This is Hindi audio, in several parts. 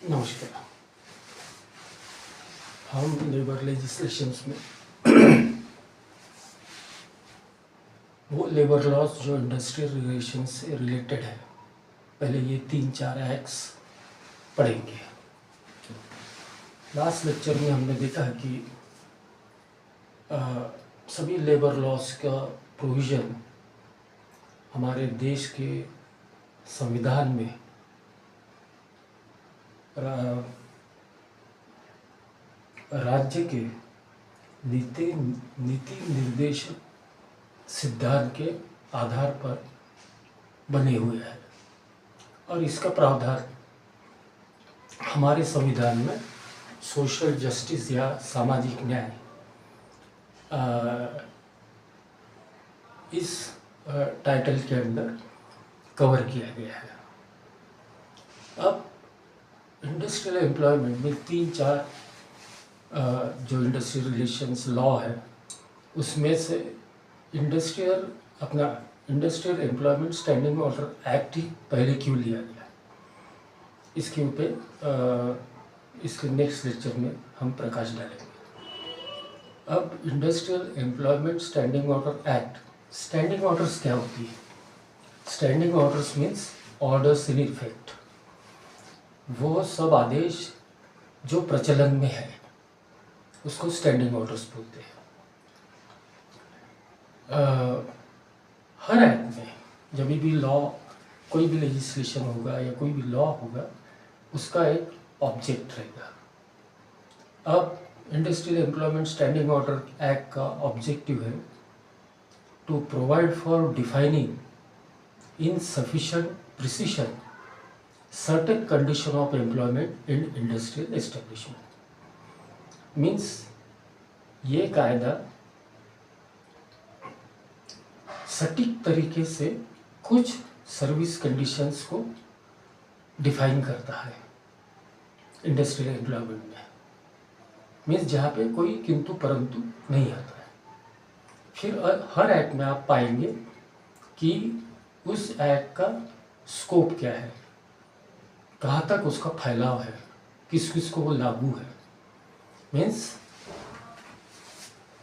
नमस्कार। हम लेबर लेजिस्लेशंस में वो लेबर लॉज जो इंडस्ट्रियल रिलेशन से रिलेटेड है, पहले ये 3-4 एक्ट्स पढ़ेंगे। लास्ट लेक्चर में हमने देखा कि सभी लेबर लॉज का प्रोविज़न हमारे देश के संविधान में राज्य के नीति निर्देशक सिद्धांत के आधार पर बने हुए हैं और इसका प्रावधान हमारे संविधान में सोशल जस्टिस या सामाजिक न्याय इस टाइटल के अंदर कवर किया गया है। अब इंडस्ट्रियल एम्प्लॉयमेंट में 3-4 जो इंडस्ट्रियल रिलेशंस लॉ है उसमें से industrial employment standing order act ही पहले क्यों लिया गया, इसके ऊपर इसके नेक्स्ट लेक्चर में हम प्रकाश डालेंगे। अब industrial employment standing order act, standing orders क्या होती है? Standing orders means orders in effect, वो सब आदेश जो प्रचलन में है उसको स्टैंडिंग ऑर्डर्स बोलते हैं। हर एक्ट में जब भी लॉ, कोई भी लेजिस्लेशन होगा या कोई भी लॉ होगा, उसका एक ऑब्जेक्ट रहेगा। अब industrial employment standing order act का ऑब्जेक्टिव है to provide for defining in sufficient precision certain condition of employment in industrial establishment। Means ये कायदा सटीक तरीके से कुछ सर्विस कंडीशंस को डिफाइन करता है इंडस्ट्रियल एम्प्लॉयमेंट में। मीन्स जहाँ पे कोई किंतु परंतु नहीं आता है। फिर हर एक्ट में आप पाएंगे कि उस एक्ट का स्कोप क्या है, कहाँ तक उसका फैलाव है, किस किस को वो लागू है। Means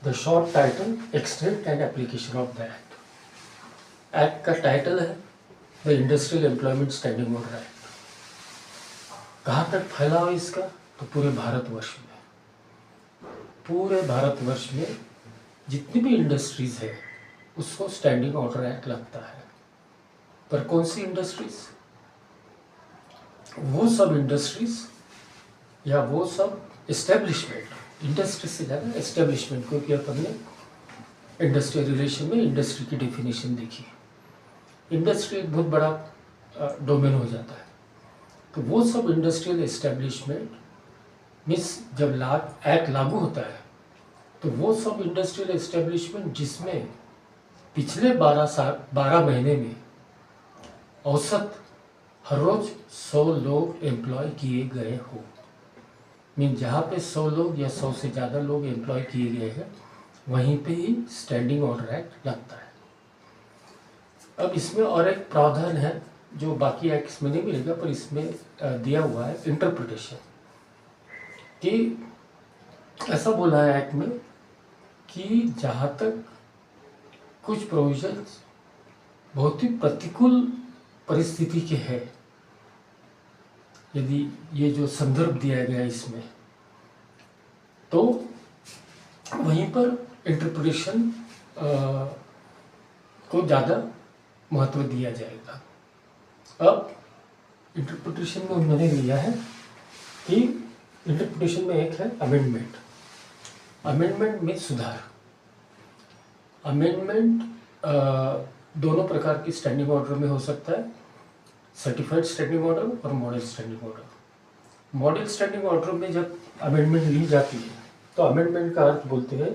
the short title extent and application of the act. Act का टाइटल है the industrial employment standing order act. कहाँ तक फैलाव है इसका? तो पूरे भारतवर्ष में, पूरे भारतवर्ष में जितनी भी इंडस्ट्रीज है उसको स्टैंडिंग ऑर्डर एक्ट लगता है। पर कौन सी इंडस्ट्रीज? वो सब इंडस्ट्रीज या वो सब एस्टेब्लिशमेंट, इंडस्ट्री से ज़्यादा एस्टेब्लिशमेंट, क्योंकि अपन ने इंडस्ट्रियल रिलेशन में इंडस्ट्री की डेफिनेशन देखी। इंडस्ट्री एक बहुत बड़ा डोमेन हो जाता है। तो वो सब इंडस्ट्रियल एस्टेब्लिशमेंट मीन्स जब एक्ट लागू होता है तो वो सब इंडस्ट्रियल एस्टेब्लिशमेंट जिसमें पिछले 12 महीने में औसत हर रोज 100 लोग एम्प्लॉय किए गए हो। मीन जहाँ पे 100 लोग या 100 से ज़्यादा लोग एम्प्लॉय किए गए हैं वहीं पे ही स्टैंडिंग ऑर्डर एक्ट लगता है। अब इसमें और एक प्रावधान है जो बाकी एक्ट्स में नहीं मिलेगा, पर इसमें दिया हुआ है इंटरप्रिटेशन, कि ऐसा बोला है एक्ट में कि जहाँ तक कुछ प्रोविजंस बहुत ही प्रतिकूल परिस्थिति के है, यदि ये जो संदर्भ दिया गया इसमें, तो वहीं पर इंटरप्रिटेशन को ज़्यादा महत्व दिया जाएगा। अब इंटरप्रिटेशन में उन्होंने लिया है कि इंटरप्रिटेशन में एक है अमेंडमेंट। अमेंडमेंट में सुधार। अमेंडमेंट दोनों प्रकार की स्टैंडिंग ऑर्डर में हो सकता है, सर्टिफाइड स्टैंडिंग ऑर्डर और model standing order. Model standing order में जब अमेंडमेंट ली जाती है तो अमेंडमेंट का अर्थ बोलते हैं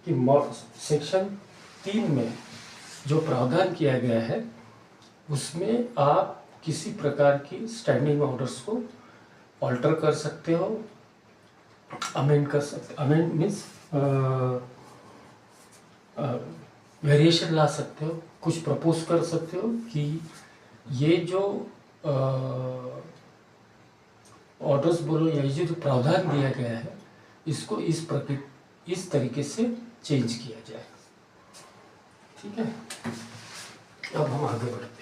कि सेक्शन 3 में जो प्रावधान किया गया है उसमें आप किसी प्रकार की स्टैंडिंग ऑर्डर्स को ऑल्टर कर सकते हो, अमेंड कर सकते। अमेंड मीन्स वेरिएशन ला सकते हो, कुछ प्रपोज कर सकते हो कि ये जो ऑर्डर्स बोलो या ये जो प्रावधान दिया गया है इसको इस तरीके से चेंज किया जाए। ठीक है, अब हम आगे बढ़ते हैं।